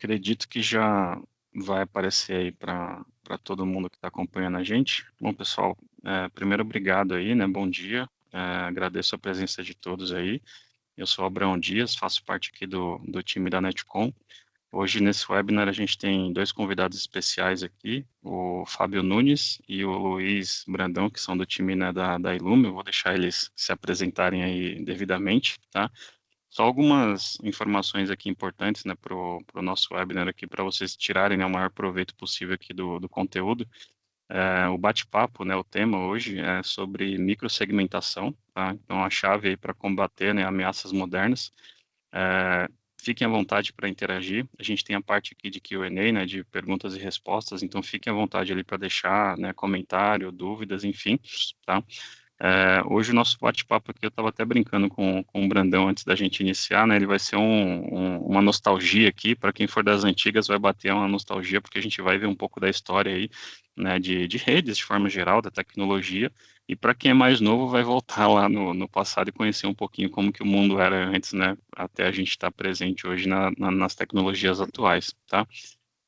acredito que já vai aparecer aí para todo mundo que está acompanhando a gente. Bom, pessoal, primeiro obrigado aí, né? Bom dia. Agradeço a presença de todos aí. Eu sou Abraão Dias, faço parte aqui do time da Netcom. Hoje, nesse webinar, a gente tem dois convidados especiais aqui, o Fábio Nunes e o Luiz Brandão, que são do time, né, da Ilume. Eu vou deixar eles se apresentarem aí devidamente, tá? Só algumas informações aqui importantes, né, para o nosso webinar aqui, para vocês tirarem, né, o maior proveito possível aqui do conteúdo. O bate-papo, né, o tema hoje é sobre microsegmentação, tá? Então, a chave aí para combater, né, ameaças modernas. É, Fiquem à vontade para interagir. A gente tem a parte aqui de Q&A, né, de perguntas e respostas, então fiquem à vontade ali para deixar, né, comentário, dúvidas, enfim, tá? Hoje o nosso bate-papo aqui, eu estava até brincando com o Brandão antes da gente iniciar, né? Ele vai ser uma nostalgia aqui, para quem for das antigas vai bater uma nostalgia, porque a gente vai ver um pouco da história aí, né, de redes de forma geral, da tecnologia, e para quem é mais novo vai voltar lá no passado e conhecer um pouquinho como que o mundo era antes, né? Até a gente estar presente hoje nas tecnologias atuais, tá?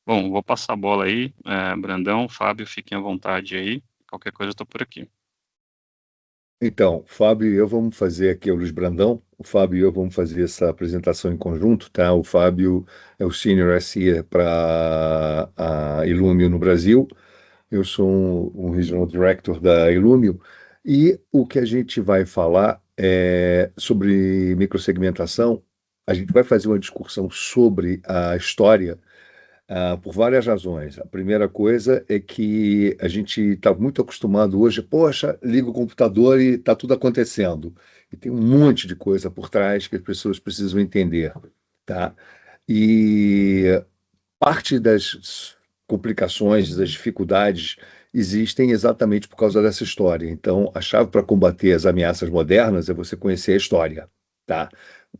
Bom, vou passar a bola aí, Brandão, Fábio, fiquem à vontade aí, qualquer coisa eu estou por aqui. Então, Fábio e eu vamos fazer aqui, é o Luiz Brandão, o Fábio e eu vamos fazer essa apresentação em conjunto, tá? O Fábio é o Senior SE para a Illumio no Brasil, eu sou um Regional Director da Illumio, e o que a gente vai falar é sobre microsegmentação. A gente vai fazer uma discussão sobre a história, por várias razões. A primeira coisa é que a gente está muito acostumado hoje, poxa, liga o computador e está tudo acontecendo. E tem um monte de coisa por trás que as pessoas precisam entender, tá? E parte das complicações, das dificuldades existem exatamente por causa dessa história. Então, a chave para combater as ameaças modernas é você conhecer a história, tá?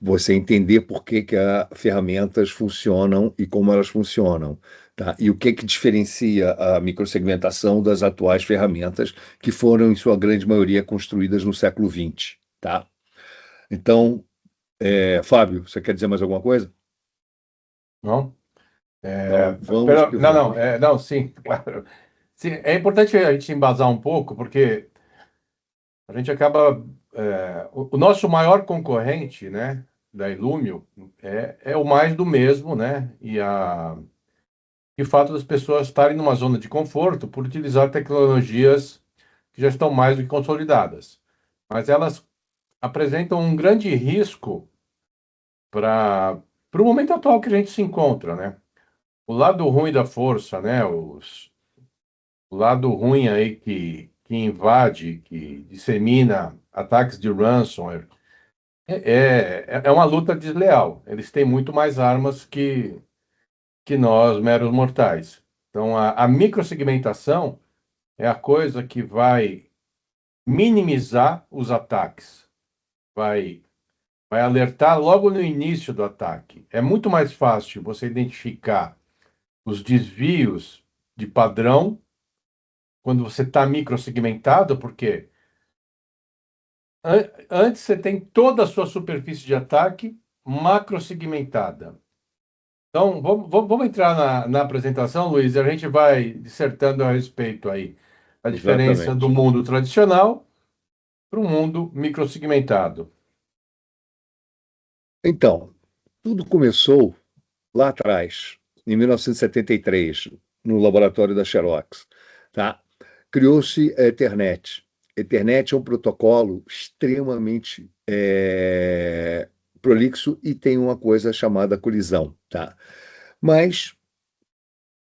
Você entender por que as ferramentas funcionam e como elas funcionam, tá? E o que diferencia a microsegmentação das atuais ferramentas que foram, em sua grande maioria, construídas no século XX, tá? Então, Fábio, você quer dizer mais alguma coisa? Não? Então, vamos que vamos. Não, sim, claro. Sim, é importante a gente embasar um pouco, porque a gente acaba. O nosso maior concorrente, né, da Illumio, é o mais do mesmo, né? E o fato das pessoas estarem numa zona de conforto por utilizar tecnologias que já estão mais do que consolidadas. Mas elas apresentam um grande risco para o momento atual que a gente se encontra, né? O lado ruim da força, né? O lado ruim aí que invade, que dissemina ataques de ransomware, é uma luta desleal. Eles têm muito mais armas que nós, meros mortais. Então, a microsegmentação é a coisa que vai minimizar os ataques, vai, vai alertar logo no início do ataque. É muito mais fácil você identificar os desvios de padrão quando você está microsegmentado, porque antes você tem toda a sua superfície de ataque macrosegmentada. Então, vamos entrar na apresentação, Luiz, e a gente vai dissertando a respeito aí a diferença do Exatamente. mundo tradicional para o mundo microsegmentado. Então, tudo começou lá atrás, em 1973, no laboratório da Xerox, tá? Criou-se a Ethernet. Ethernet é um protocolo extremamente prolixo e tem uma coisa chamada colisão, tá? Mas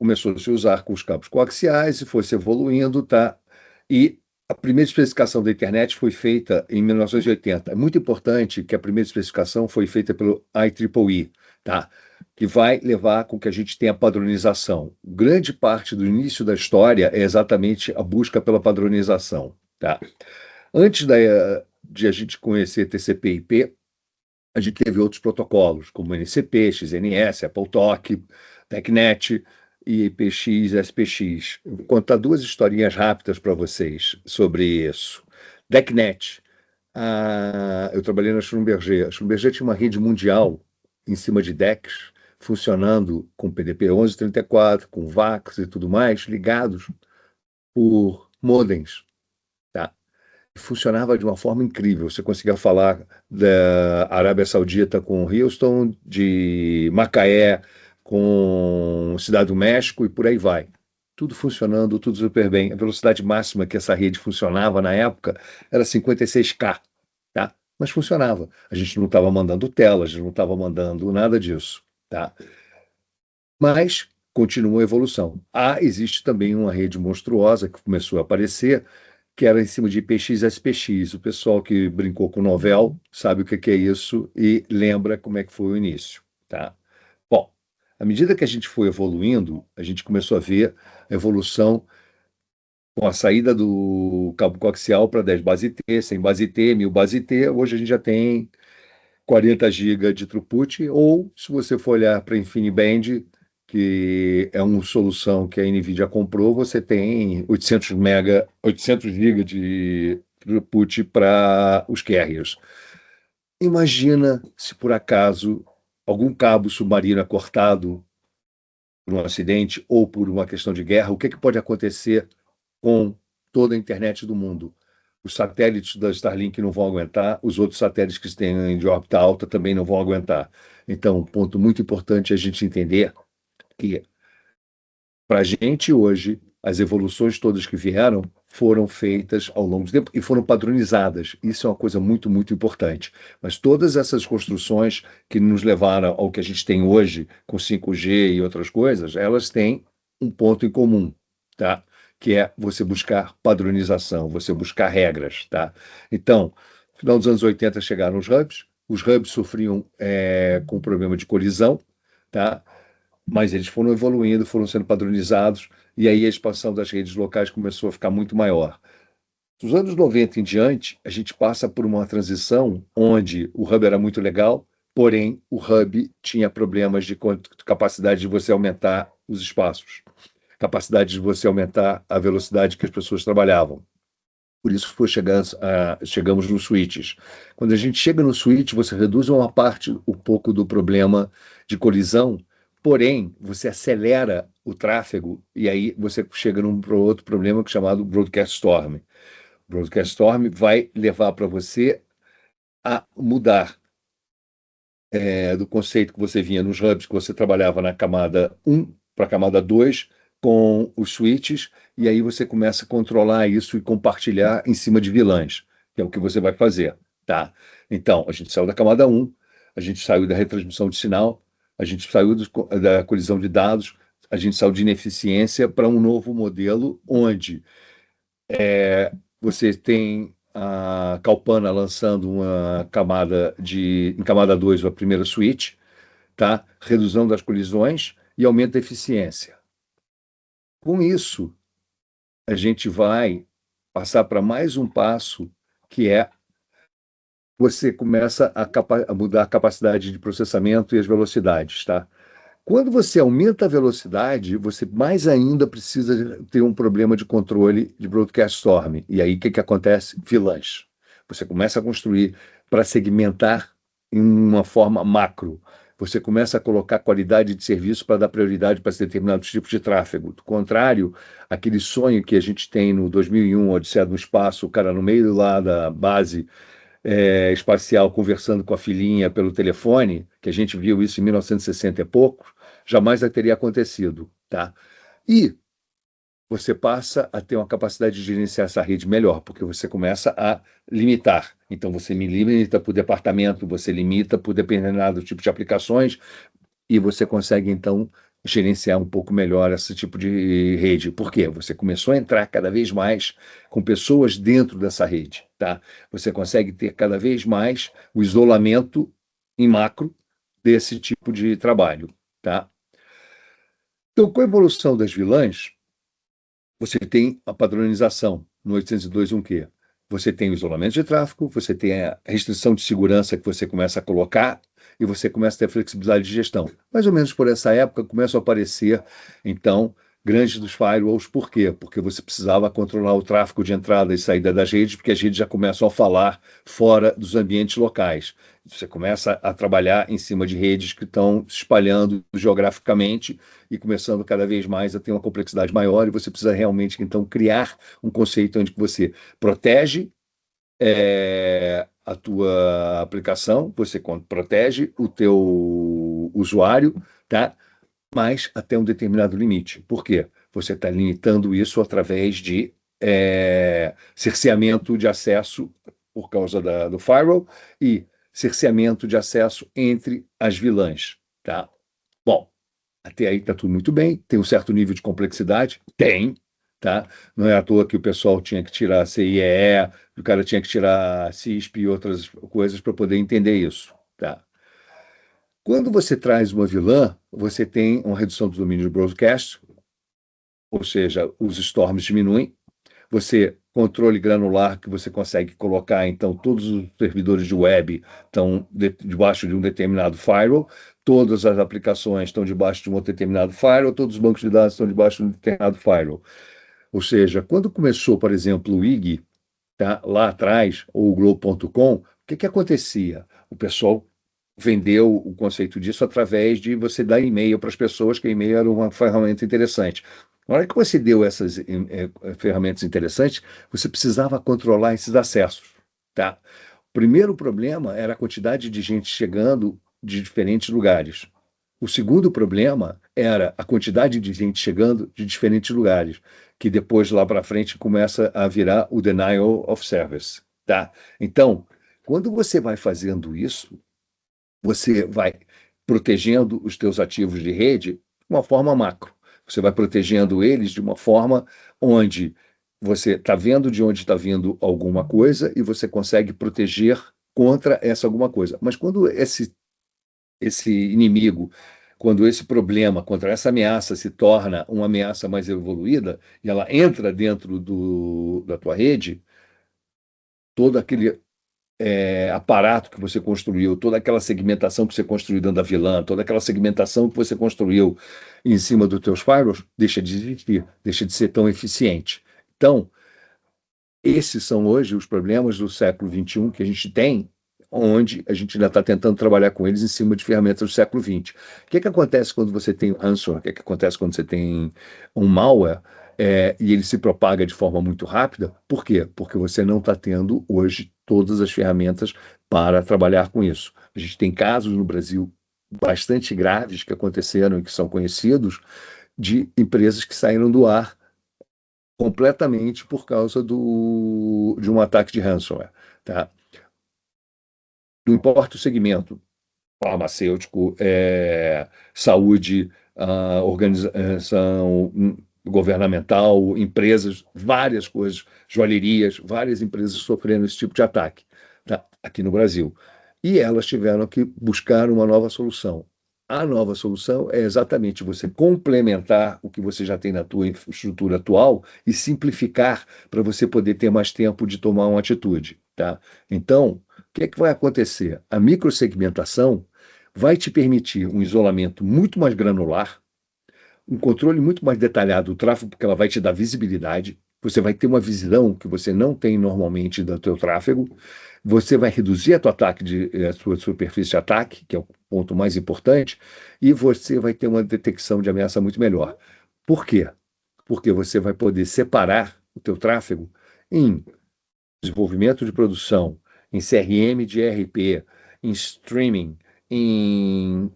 começou a se usar com os campos coaxiais e foi se evoluindo, tá? E a primeira especificação da internet foi feita em 1980. É muito importante que a primeira especificação foi feita pelo IEEE, tá? Que vai levar com que a gente tenha padronização. Grande parte do início da história é exatamente a busca pela padronização, tá? Antes de a gente conhecer TCP/IP, a gente teve outros protocolos, como NCP, XNS, AppleTalk, TechNet e IPX, SPX. Eu vou contar duas historinhas rápidas para vocês sobre isso. TechNet. Eu trabalhei na Schlumberger. A Schlumberger tinha uma rede mundial em cima de decks funcionando com PDP 1134, com VAX e tudo mais, ligados por modems, tá? Funcionava de uma forma incrível. Você conseguia falar da Arábia Saudita com Houston, de Macaé com Cidade do México e por aí vai. Tudo funcionando, tudo super bem. A velocidade máxima que essa rede funcionava na época era 56K, tá? Mas funcionava. A gente não estava mandando tela, a gente não estava mandando nada disso, tá? Mas continua a evolução. Existe também uma rede monstruosa que começou a aparecer, que era em cima de IPX SPX. O pessoal que brincou com Novell sabe o que é isso e lembra como é que foi o início, tá? Bom, à medida que a gente foi evoluindo, a gente começou a ver a evolução com a saída do cabo coaxial para 10 base T, 100 base T, 1000 base T. Hoje a gente já tem 40 GB de throughput, ou se você for olhar para InfiniBand, que é uma solução que a NVIDIA comprou, você tem 800 GB de throughput para os carriers. Imagina se por acaso algum cabo submarino é cortado por um acidente ou por uma questão de guerra, o que pode acontecer com toda a internet do mundo? Os satélites da Starlink não vão aguentar, os outros satélites que têm de órbita alta também não vão aguentar. Então, um ponto muito importante é a gente entender que, para a gente hoje, as evoluções todas que vieram foram feitas ao longo do tempo e foram padronizadas. Isso é uma coisa muito, muito importante. Mas todas essas construções que nos levaram ao que a gente tem hoje, com 5G e outras coisas, elas têm um ponto em comum, tá? Que é você buscar padronização, você buscar regras, tá? Então, no final dos anos 80 chegaram os hubs sofriam com problema de colisão, tá? Mas eles foram evoluindo, foram sendo padronizados, e aí a expansão das redes locais começou a ficar muito maior. Dos anos 90 em diante, a gente passa por uma transição onde o hub era muito legal, porém o hub tinha problemas de capacidade de você aumentar os espaços, capacidade de você aumentar a velocidade que as pessoas trabalhavam. Por isso chegamos nos switches. Quando a gente chega no switch, você reduz um pouco do problema de colisão, porém, você acelera o tráfego e aí você chega num outro problema chamado Broadcast Storm. Broadcast Storm vai levar para você a mudar do conceito que você vinha nos hubs, que você trabalhava na camada 1 para a camada 2, com os switches, e aí você começa a controlar isso e compartilhar em cima de vilãs, que é o que você vai fazer, tá? Então, a gente saiu da camada 1, a gente saiu da retransmissão de sinal, a gente saiu da colisão de dados, a gente saiu de ineficiência para um novo modelo onde você tem a Calpana lançando uma camada em camada 2, a primeira switch, tá? Redução das colisões e aumento da eficiência. Com isso, a gente vai passar para mais um passo, que é você começa a mudar a capacidade de processamento e as velocidades, tá? Quando você aumenta a velocidade, você mais ainda precisa ter um problema de controle de Broadcast Storm. E aí, o que acontece? Vilãs. Você começa a construir para segmentar em uma forma macro. Você começa a colocar qualidade de serviço para dar prioridade para determinados tipos de tráfego. Do contrário, aquele sonho que a gente tem no 2001, Odisseia do Espaço, o cara no meio lá da base espacial conversando com a filhinha pelo telefone, que a gente viu isso em 1960 e pouco, jamais teria acontecido, tá? E você passa a ter uma capacidade de gerenciar essa rede melhor, porque você começa a limitar. Então, você limita por departamento, você limita por determinado tipo de aplicações, e você consegue, então, gerenciar um pouco melhor esse tipo de rede. Por quê? Você começou a entrar cada vez mais com pessoas dentro dessa rede, tá? Você consegue ter cada vez mais o isolamento em macro desse tipo de trabalho, tá? Então, com a evolução das vilãs, você tem a padronização no 802.1q. Você tem o isolamento de tráfego, você tem a restrição de segurança que você começa a colocar e você começa a ter flexibilidade de gestão. Mais ou menos por essa época começam a aparecer, então, grandes dos firewalls. Por quê? Porque você precisava controlar o tráfego de entrada e saída das redes, porque as redes já começam a falar fora dos ambientes locais. Você começa a trabalhar em cima de redes que estão se espalhando geograficamente e começando cada vez mais a ter uma complexidade maior, e você precisa realmente, então, criar um conceito onde você protege a tua aplicação, você protege o teu usuário, tá? Mas até um determinado limite. Por quê? Você está limitando isso através de cerceamento de acesso por causa do firewall e cerceamento de acesso entre as vilãs, tá? Bom, até aí está tudo muito bem. Tem um certo nível de complexidade? Tem, tá? Não é à toa que o pessoal tinha que tirar CIEE, o cara tinha que tirar CISP e outras coisas para poder entender isso, tá? Quando você traz uma vilã, você tem uma redução do domínio de broadcast, ou seja, os storms diminuem. Você, controle granular, que você consegue colocar, então, todos os servidores de web estão debaixo de um determinado firewall, todas as aplicações estão debaixo de um outro determinado firewall, todos os bancos de dados estão debaixo de um determinado firewall. Ou seja, quando começou, por exemplo, o IG, tá, lá atrás, ou o Globo.com, o que acontecia? O pessoal vendeu o conceito disso através de você dar e-mail para as pessoas, que e-mail era uma ferramenta interessante. Na hora que você deu essas ferramentas interessantes, você precisava controlar esses acessos, tá? O primeiro problema era a quantidade de gente chegando de diferentes lugares. O segundo problema era a quantidade de gente chegando de diferentes lugares, que depois, lá para frente, começa a virar o denial of service, tá? Então, quando você vai fazendo isso, você vai protegendo os teus ativos de rede de uma forma macro. Você vai protegendo eles de uma forma onde você está vendo de onde está vindo alguma coisa e você consegue proteger contra essa alguma coisa. Mas quando esse inimigo, quando esse problema, contra essa ameaça se torna uma ameaça mais evoluída e ela entra dentro da tua rede, todo aquele aparato que você construiu, toda aquela segmentação que você construiu dentro da vilã, toda aquela segmentação que você construiu em cima dos teus firewalls, deixa de existir, deixa de ser tão eficiente. Então, esses são hoje os problemas do século XXI que a gente tem, onde a gente ainda está tentando trabalhar com eles em cima de ferramentas do século XX. O que acontece quando você tem um ransomware? O que acontece quando você tem um malware e ele se propaga de forma muito rápida? Por quê? Porque você não está tendo hoje todas as ferramentas para trabalhar com isso. A gente tem casos no Brasil bastante graves que aconteceram e que são conhecidos de empresas que saíram do ar completamente por causa de um ataque de ransomware, tá? Não importa o segmento, farmacêutico, saúde, organização governamental, empresas, várias coisas, joalherias, várias empresas sofrendo esse tipo de ataque, tá? Aqui no Brasil. E elas tiveram que buscar uma nova solução. A nova solução é exatamente você complementar o que você já tem na tua estrutura atual e simplificar para você poder ter mais tempo de tomar uma atitude, tá? Então, o que é que vai acontecer? A microsegmentação vai te permitir um isolamento muito mais granular, um controle muito mais detalhado do tráfego, porque ela vai te dar visibilidade, você vai ter uma visão que você não tem normalmente do teu tráfego, você vai reduzir a sua superfície de ataque, que é o ponto mais importante, e você vai ter uma detecção de ameaça muito melhor. Por quê? Porque você vai poder separar o teu tráfego em desenvolvimento de produção, em CRM de ERP, em streaming, em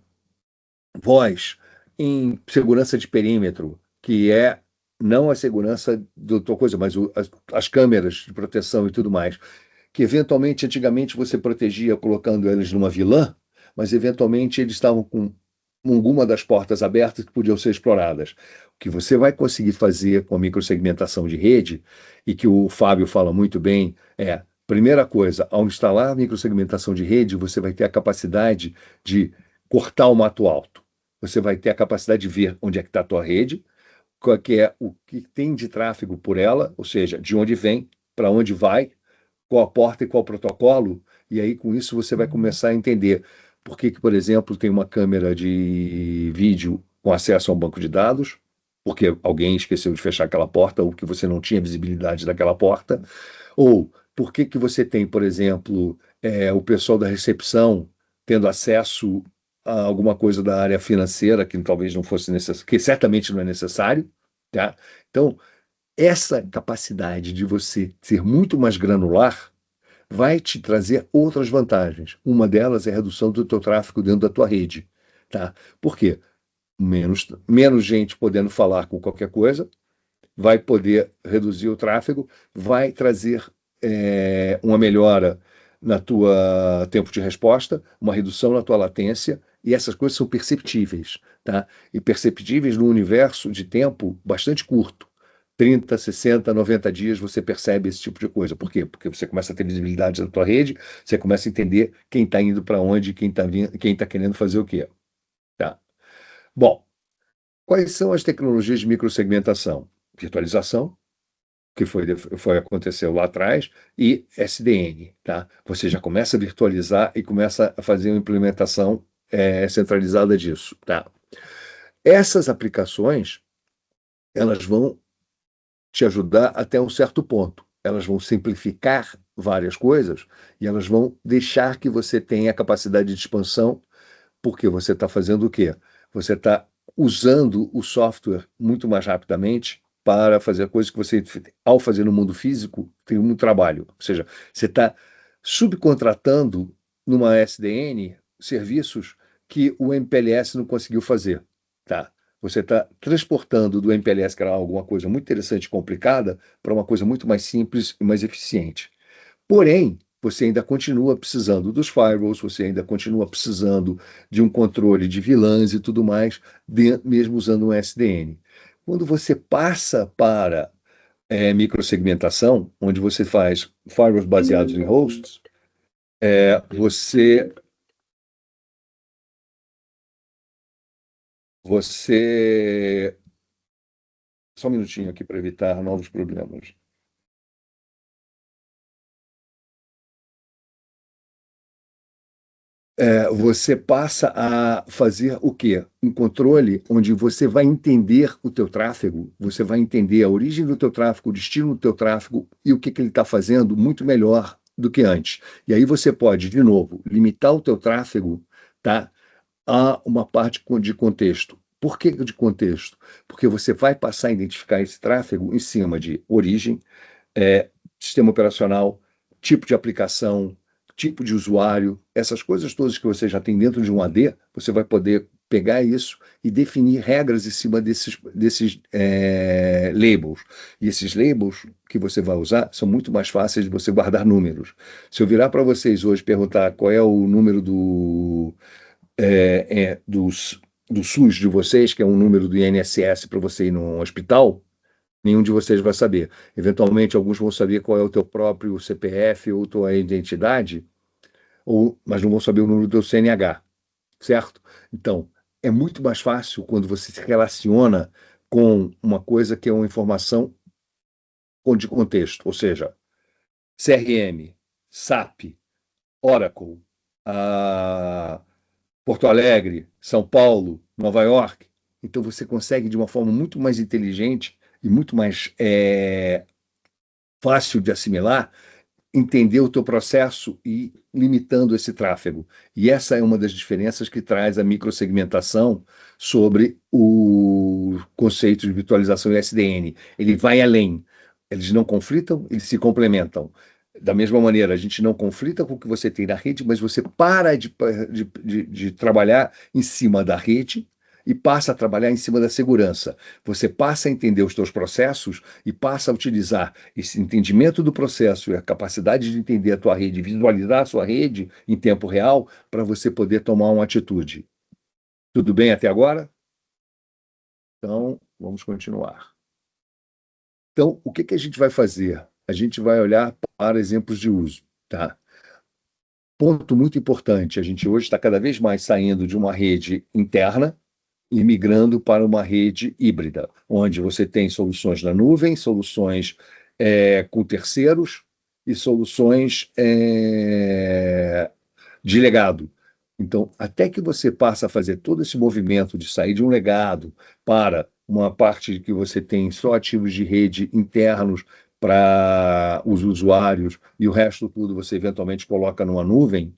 voz, em segurança de perímetro, que é não a segurança de outra coisa, mas as câmeras de proteção e tudo mais, que eventualmente, antigamente, você protegia colocando eles numa vilã, mas eventualmente eles estavam com alguma das portas abertas que podiam ser exploradas. O que você vai conseguir fazer com a microsegmentação de rede, e que o Fábio fala muito bem, primeira coisa, ao instalar a microsegmentação de rede, você vai ter a capacidade de cortar o mato alto. Você vai ter a capacidade de ver onde é que está a tua rede, qual que é o que tem de tráfego por ela, ou seja, de onde vem, para onde vai, qual a porta e qual o protocolo, e aí com isso você vai começar a entender por que, por exemplo, tem uma câmera de vídeo com acesso a um banco de dados, porque alguém esqueceu de fechar aquela porta, ou que você não tinha visibilidade daquela porta, ou por que você tem, por exemplo, o pessoal da recepção tendo acesso a alguma coisa da área financeira que talvez não fosse necessário, que certamente não é necessário, tá? Então, essa capacidade de você ser muito mais granular vai te trazer outras vantagens. Uma delas é a redução do teu tráfego dentro da tua rede, tá? Por quê? Menos gente podendo falar com qualquer coisa, vai poder reduzir o tráfego, vai trazer uma melhora na tua tempo de resposta, uma redução na tua latência, e essas coisas são perceptíveis, tá? E perceptíveis num universo de tempo bastante curto. 30, 60, 90 dias você percebe esse tipo de coisa. Por quê? Porque você começa a ter visibilidade na tua rede, você começa a entender quem está indo para onde, quem tá querendo fazer o quê. Tá? Bom, quais são as tecnologias de microsegmentação? Virtualização, que aconteceu lá atrás, e SDN, tá? Você já começa a virtualizar e começa a fazer uma implementação centralizada disso, tá? Essas aplicações, elas vão te ajudar até um certo ponto. Elas vão simplificar várias coisas e elas vão deixar que você tenha a capacidade de expansão, porque você está fazendo o quê? Você está usando o software muito mais rapidamente para fazer coisas que você, ao fazer no mundo físico, tem um trabalho. Ou seja, você está subcontratando numa SDN serviços que o MPLS não conseguiu fazer. Tá? Você está transportando do MPLS, que era alguma coisa muito interessante e complicada, para uma coisa muito mais simples e mais eficiente. Porém, você ainda continua precisando dos firewalls, você ainda continua precisando de um controle de VLANs e tudo mais, mesmo usando um SDN. Quando você passa para microsegmentação, onde você faz firewalls baseados em hosts, você Só um minutinho aqui para evitar novos problemas. Você passa a fazer o quê? Um controle onde você vai entender o teu tráfego, você vai entender a origem do teu tráfego, o destino do teu tráfego e o que ele está fazendo muito melhor do que antes. E aí você pode, de novo, limitar o teu tráfego, tá, a uma parte de contexto. Por que de contexto? Porque você vai passar a identificar esse tráfego em cima de origem, sistema operacional, tipo de aplicação, tipo de usuário, essas coisas todas que você já tem dentro de um AD, você vai poder pegar isso e definir regras em cima desses labels. E esses labels que você vai usar são muito mais fáceis de você guardar números. Se eu virar para vocês hoje e perguntar qual é o número do SUS de vocês, que é um número do INSS para você ir no hospital, nenhum de vocês vai saber. Eventualmente, alguns vão saber qual é o teu próprio CPF ou tua identidade, mas não vão saber o número do teu CNH, certo? Então, é muito mais fácil quando você se relaciona com uma coisa que é uma informação de contexto, ou seja, CRM, SAP, Oracle, Porto Alegre, São Paulo, Nova York. Então, você consegue, de uma forma muito mais inteligente e muito mais fácil de assimilar, entender o teu processo e limitando esse tráfego. E essa é uma das diferenças que traz a microsegmentação sobre o conceito de virtualização e SDN. Ele vai além. Eles não conflitam, eles se complementam. Da mesma maneira, a gente não conflita com o que você tem na rede, mas você para de trabalhar em cima da rede e passa a trabalhar em cima da segurança. Você passa a entender os teus processos e passa a utilizar esse entendimento do processo e a capacidade de entender a tua rede, visualizar a sua rede em tempo real para você poder tomar uma atitude. Tudo bem até agora? Então, vamos continuar. Então, o que a gente vai fazer? A gente vai olhar para exemplos de uso, tá? Ponto muito importante, a gente hoje está cada vez mais saindo de uma rede interna e migrando para uma rede híbrida, onde você tem soluções na nuvem, soluções com terceiros e soluções de legado. Então, até que você passe a fazer todo esse movimento de sair de um legado para uma parte que você tem só ativos de rede internos para os usuários e o resto tudo você eventualmente coloca numa nuvem,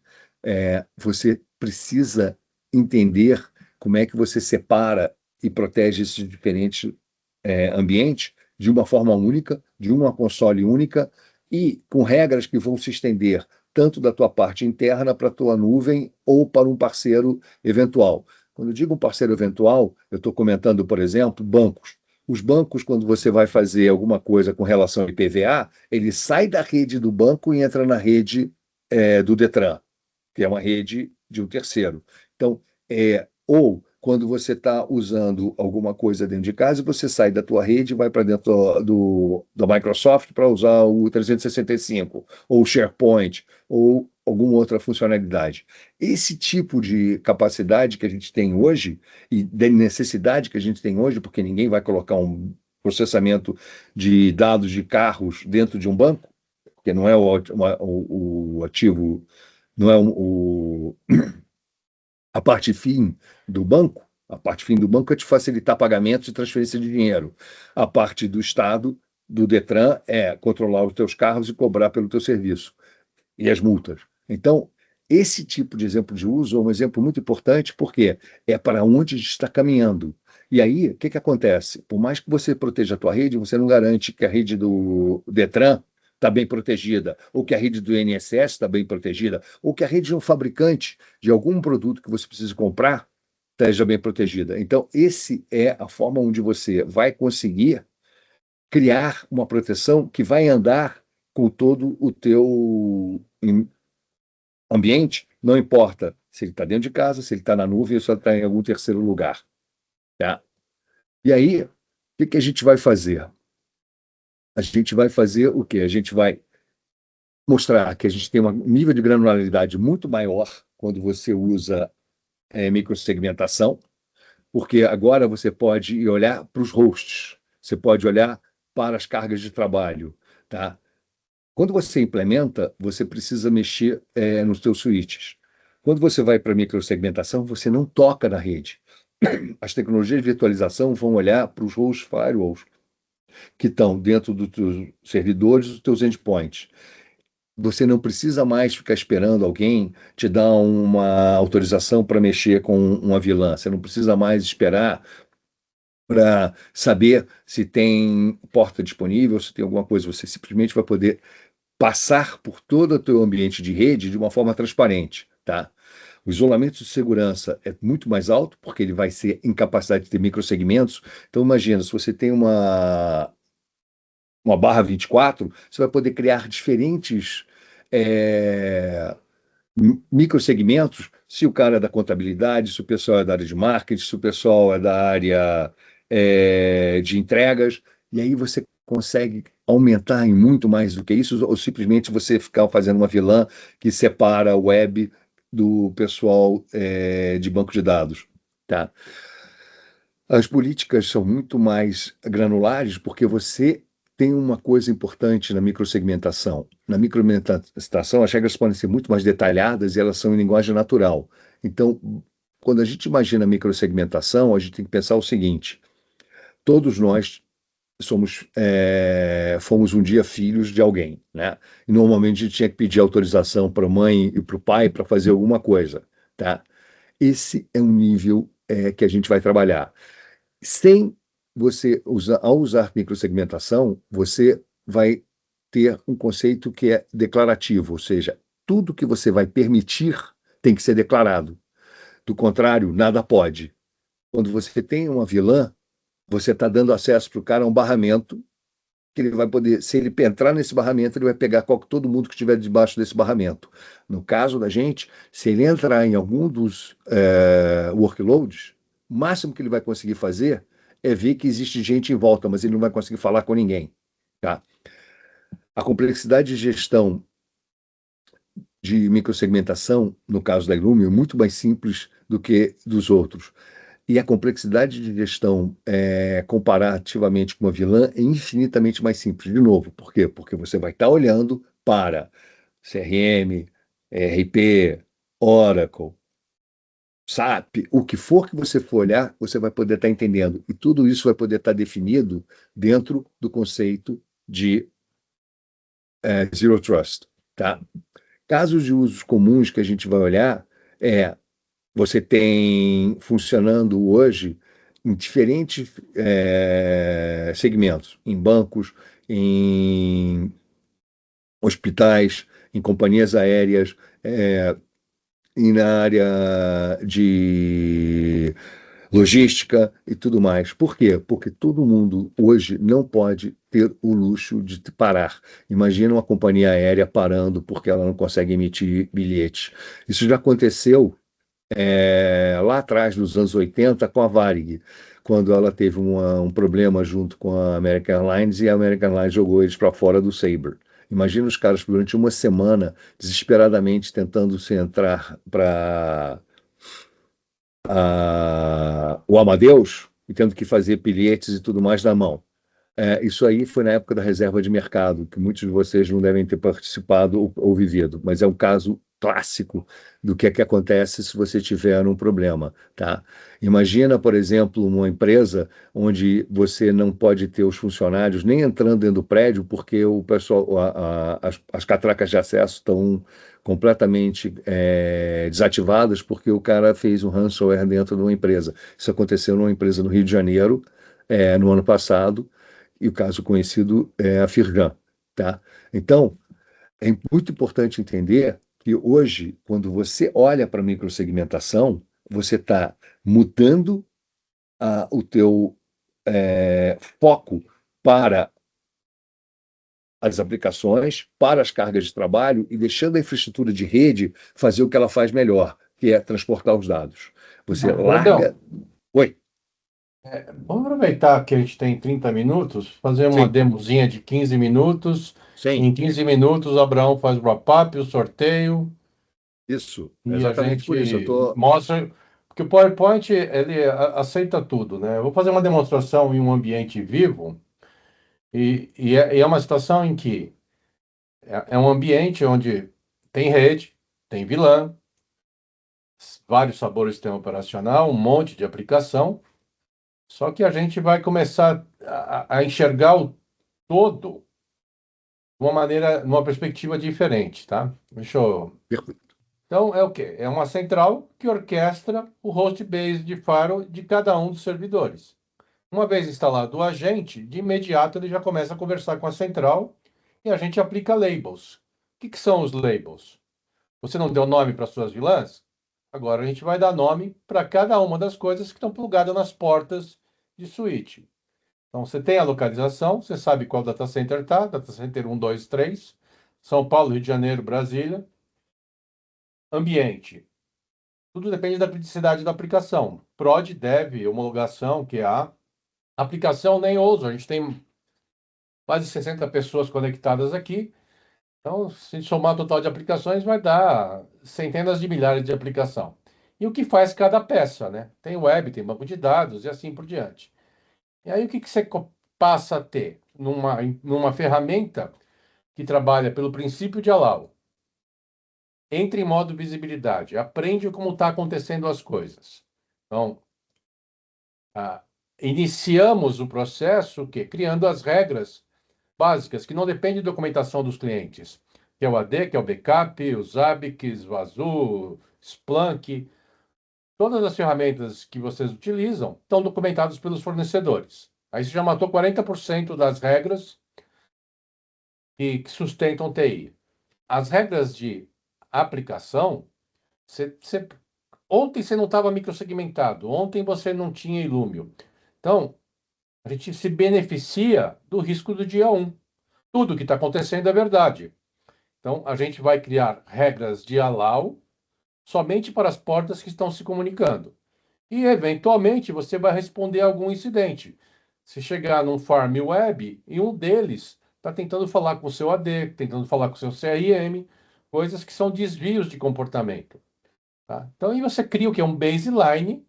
você precisa entender como é que você separa e protege esses diferentes ambientes de uma forma única, de uma console única e com regras que vão se estender tanto da tua parte interna para a tua nuvem ou para um parceiro eventual. Quando eu digo um parceiro eventual, eu estou comentando, por exemplo, bancos. Os bancos, quando você vai fazer alguma coisa com relação ao IPVA, ele sai da rede do banco e entra na rede do Detran, que é uma rede de um terceiro. Então, ou quando você está usando alguma coisa dentro de casa, você sai da tua rede e vai para dentro do Microsoft para usar o 365, ou o SharePoint, ou alguma outra funcionalidade. Esse tipo de capacidade que a gente tem hoje, e de necessidade que a gente tem hoje, porque ninguém vai colocar um processamento de dados de carros dentro de um banco, porque não é o ativo, não é a parte fim do banco. A parte fim do banco é te facilitar pagamentos e transferência de dinheiro. A parte do Estado, do Detran, é controlar os teus carros e cobrar pelo teu serviço. E as multas. Então, esse tipo de exemplo de uso é um exemplo muito importante, porque é para onde a gente está caminhando. E aí, o que acontece? Por mais que você proteja a tua rede, você não garante que a rede do Detran está bem protegida, ou que a rede do INSS está bem protegida, ou que a rede de um fabricante de algum produto que você precisa comprar esteja bem protegida. Então, esse é a forma onde você vai conseguir criar uma proteção que vai andar com todo o teu ambiente, não importa se ele está dentro de casa, se ele está na nuvem ou se ele está em algum terceiro lugar. Tá? E aí, o que a gente vai fazer? A gente vai fazer o quê? A gente vai mostrar que a gente tem um nível de granularidade muito maior quando você usa microsegmentação, porque agora você pode ir olhar para os hosts, você pode olhar para as cargas de trabalho. Tá? Quando você implementa, você precisa mexer nos seus switches. Quando você vai para a microsegmentação, você não toca na rede. As tecnologias de virtualização vão olhar para os host firewalls que estão dentro dos teus servidores, dos teus endpoints. Você não precisa mais ficar esperando alguém te dar uma autorização para mexer com uma VLAN. Você não precisa mais esperar para saber se tem porta disponível, se tem alguma coisa. Você simplesmente vai poder passar por todo o teu ambiente de rede de uma forma transparente, tá? O isolamento de segurança é muito mais alto, porque ele vai ser em capacidade de ter microsegmentos. Então, imagina, se você tem uma barra 24, você vai poder criar diferentes microsegmentos, se o cara é da contabilidade, se o pessoal é da área de marketing, se o pessoal é da área de entregas, e aí você consegue aumentar em muito mais do que isso, ou simplesmente você ficar fazendo uma VLAN que separa a web do pessoal de banco de dados. Tá? As políticas são muito mais granulares porque você tem uma coisa importante na microsegmentação. Na microsegmentação, as regras podem ser muito mais detalhadas e elas são em linguagem natural. Então, quando a gente imagina microsegmentação, a gente tem que pensar o seguinte: todos nós fomos um dia filhos de alguém, né? E normalmente a gente tinha que pedir autorização para a mãe e para o pai para fazer alguma coisa, tá? Esse é um nível que a gente vai trabalhar. Sem você ao usar microsegmentação, você vai ter um conceito que é declarativo, ou seja, tudo que você vai permitir tem que ser declarado. Do contrário, nada pode. Quando você tem uma VLAN, você está dando acesso para o cara a um barramento que ele vai poder, se ele entrar nesse barramento, ele vai pegar todo mundo que estiver debaixo desse barramento. No caso da gente, se ele entrar em algum dos workloads, o máximo que ele vai conseguir fazer é ver que existe gente em volta, mas ele não vai conseguir falar com ninguém. Tá? A complexidade de gestão de microsegmentação, no caso da Illumio, é muito mais simples do que dos outros. E a complexidade de gestão comparativamente com uma VLAN é infinitamente mais simples. De novo, por quê? Porque você vai estar olhando para CRM, ERP, Oracle, SAP, o que for que você for olhar, você vai poder estar entendendo. E tudo isso vai poder estar definido dentro do conceito de Zero Trust, tá? Casos de usos comuns que a gente vai olhar você tem funcionando hoje em diferentes segmentos, em bancos, em hospitais, em companhias aéreas, e na área de logística e tudo mais. Por quê? Porque todo mundo hoje não pode ter o luxo de parar. Imagina uma companhia aérea parando porque ela não consegue emitir bilhetes. Isso já aconteceu lá atrás, nos anos 80, com a Varig, quando ela teve um problema junto com a American Airlines e a American Airlines jogou eles para fora do Sabre. Imagina os caras durante uma semana desesperadamente tentando se entrar para o Amadeus e tendo que fazer bilhetes e tudo mais na mão. Isso aí foi na época da reserva de mercado, que muitos de vocês não devem ter participado ou vivido, mas é um caso clássico do que acontece se você tiver um problema, tá? Imagina, por exemplo, uma empresa onde você não pode ter os funcionários nem entrando dentro do prédio porque o pessoal, as catracas de acesso estão completamente desativadas porque o cara fez um ransomware dentro de uma empresa. Isso aconteceu numa empresa no Rio de Janeiro, no ano passado, e o caso conhecido é a Firjan, tá? Então, é muito importante entender que hoje, quando você olha para a microsegmentação, você está mudando o teu foco para as aplicações, para as cargas de trabalho e deixando a infraestrutura de rede fazer o que ela faz melhor, que é transportar os dados. Você larga... Oi. Vamos aproveitar que a gente tem 30 minutos, fazer uma Sim. demozinha de 15 minutos. Sim. Em 15 minutos, o Abraão faz o wrap-up, o sorteio. Isso, E exatamente por isso. mostra, porque o PowerPoint, ele aceita tudo, né? Eu vou fazer uma demonstração em um ambiente vivo, e é uma situação em que é um ambiente onde tem rede, tem VLAN, vários sabores de sistema operacional, um monte de aplicação, só que a gente vai começar a enxergar o todo de uma maneira, numa perspectiva diferente, tá? Deixa eu... Então, é o quê? É uma central que orquestra o host base de firewall de cada um dos servidores. Uma vez instalado o agente, de imediato ele já começa a conversar com a central e a gente aplica labels. O que são os labels? Você não deu nome para suas vilãs? Agora a gente vai dar nome para cada uma das coisas que estão plugadas nas portas de switch. Então você tem a localização, você sabe qual data center está, data center 1, 2, 3, São Paulo, Rio de Janeiro, Brasília. Ambiente. Tudo depende da criticidade da aplicação. Prod, dev, homologação, QA. Aplicação nem ouso. A gente tem quase 60 pessoas conectadas aqui. Então, se somar o total de aplicações, vai dar centenas de milhares de aplicação. E o que faz cada peça, né? Tem web, tem banco de dados e assim por diante. E aí, o que você passa a ter numa ferramenta que trabalha pelo princípio de allow? Entre em modo visibilidade, aprende como está acontecendo as coisas. Então, iniciamos o processo criando as regras básicas, que não dependem de documentação dos clientes, que é o AD, que é o backup, o Zabbix, o Azul, Splunk. Todas as ferramentas que vocês utilizam estão documentadas pelos fornecedores. Aí você já matou 40% das regras que sustentam TI. As regras de aplicação, ontem você não estava microsegmentado, ontem você não tinha Illumio. Então, a gente se beneficia do risco do dia 1. Tudo que está acontecendo é verdade. Então, a gente vai criar regras de allow somente para as portas que estão se comunicando. E, eventualmente, você vai responder a algum incidente. Se chegar num farm web e um deles está tentando falar com o seu AD, tentando falar com o seu CRM, coisas que são desvios de comportamento. Tá? Então, aí você cria o que é um baseline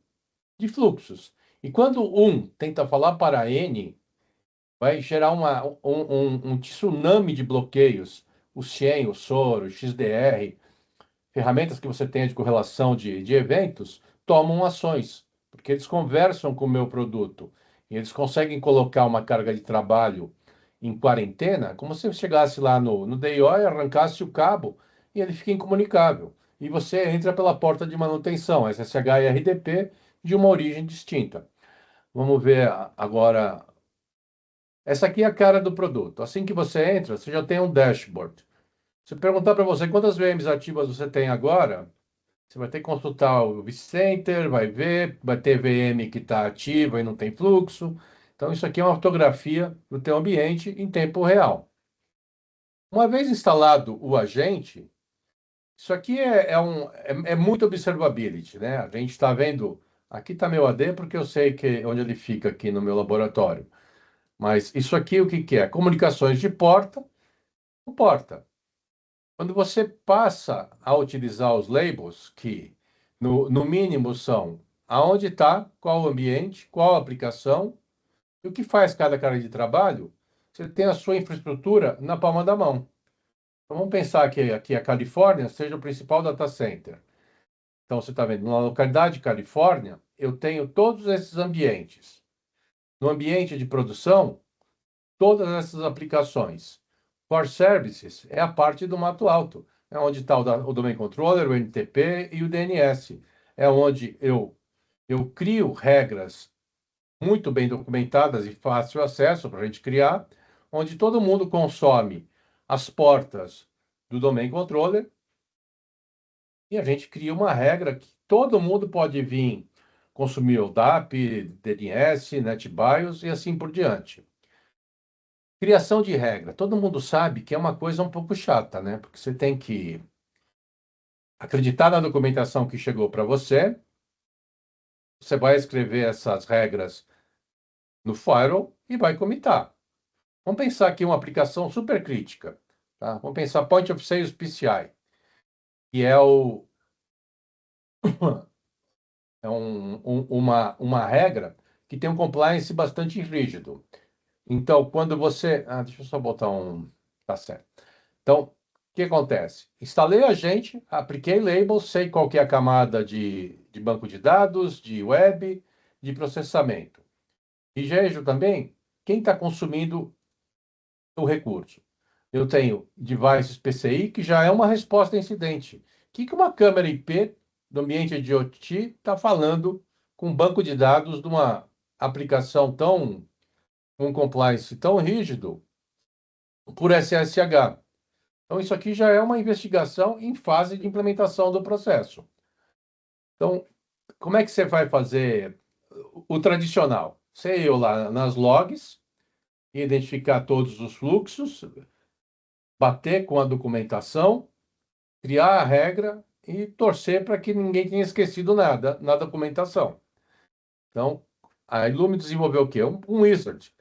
de fluxos. E quando um tenta falar para N, vai gerar um tsunami de bloqueios. O Shen, o SOR, o XDR, ferramentas que você tenha de correlação de eventos, tomam ações, porque eles conversam com o meu produto. E eles conseguem colocar uma carga de trabalho em quarentena, como se você chegasse lá no DIY, arrancasse o cabo e ele fica incomunicável. E você entra pela porta de manutenção, SSH e RDP, de uma origem distinta. Vamos ver agora. Essa aqui é a cara do produto. Assim que você entra, você já tem um dashboard. Se eu perguntar para você quantas VMs ativas você tem agora, você vai ter que consultar o vCenter, vai ter VM que está ativa e não tem fluxo. Então, isso aqui é uma fotografia do teu ambiente em tempo real. Uma vez instalado o agente, isso aqui é muito observability, né? A gente está vendo, aqui está meu AD porque eu sei onde ele fica aqui no meu laboratório. Mas isso aqui o que que é? Comunicações de porta com porta. Quando você passa a utilizar os labels, que no mínimo são aonde está, qual o ambiente, qual a aplicação, e o que faz cada cara de trabalho, você tem a sua infraestrutura na palma da mão. Então vamos pensar que aqui a Califórnia seja o principal data center. Então você está vendo, na localidade de Califórnia, eu tenho todos esses ambientes. No ambiente de produção, todas essas aplicações. Core Services é a parte do mato alto, é onde está o Domain Controller, o NTP e o DNS. É onde eu crio regras muito bem documentadas e fácil acesso para a gente criar, onde todo mundo consome as portas do Domain Controller e a gente cria uma regra que todo mundo pode vir consumir o DAP, DNS, NetBIOS e assim por diante. Criação de regra. Todo mundo sabe que é uma coisa um pouco chata, né? Porque você tem que acreditar na documentação que chegou para você, você vai escrever essas regras no firewall e vai comitar. Vamos pensar aqui uma aplicação super crítica, tá? Vamos pensar Point of Sales PCI, que é uma regra que tem um compliance bastante rígido. Então, quando você... deixa eu só botar um... Tá certo. Então, o que acontece? Instalei a agente, apliquei label, sei qual que é a camada de banco de dados, de web, de processamento. E vejo também quem está consumindo o recurso. Eu tenho devices PCI, que já é uma resposta a incidente. O que uma câmera IP do ambiente de IoT está falando com um banco de dados de uma aplicação com compliance tão rígido por SSH? Então, isso aqui já é uma investigação em fase de implementação do processo. Então, como é que você vai fazer o tradicional? Você ir lá nas logs, identificar todos os fluxos, bater com a documentação, criar a regra e torcer para que ninguém tenha esquecido nada na documentação. Então, a Illumio desenvolveu o quê? Um wizard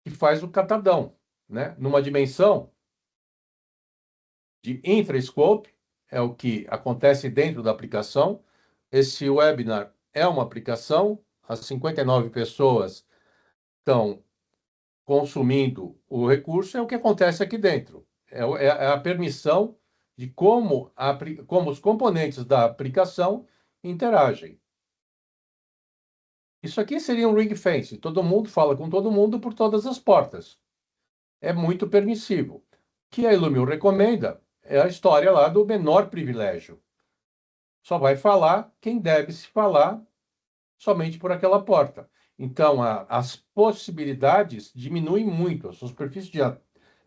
que faz o catadão, né? Numa dimensão de infrascope, é o que acontece dentro da aplicação. Esse webinar é uma aplicação, as 59 pessoas estão consumindo o recurso, é o que acontece aqui dentro. É a permissão de como os componentes da aplicação interagem. Isso aqui seria um ring fence. Todo mundo fala com todo mundo por todas as portas. É muito permissivo. O que a Illumio recomenda é a história lá do menor privilégio. Só vai falar quem deve se falar somente por aquela porta. Então, as possibilidades diminuem muito, a sua superfície de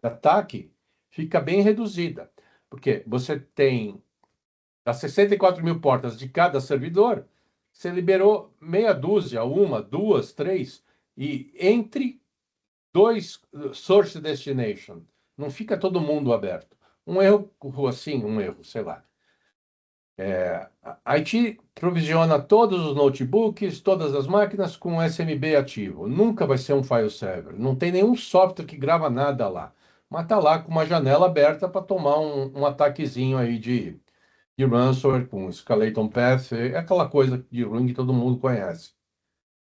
ataque fica bem reduzida, porque você tem as 64 mil portas de cada servidor, você liberou meia dúzia, uma, duas, três, e entre dois source destination, não fica todo mundo aberto. Um erro assim, sei lá. A IT provisiona todos os notebooks, todas as máquinas com SMB ativo. Nunca vai ser um file server. Não tem nenhum software que grava nada lá. Mas está lá com uma janela aberta para tomar um ataquezinho aí de ransomware com escalator path. É aquela coisa de ruim que todo mundo conhece.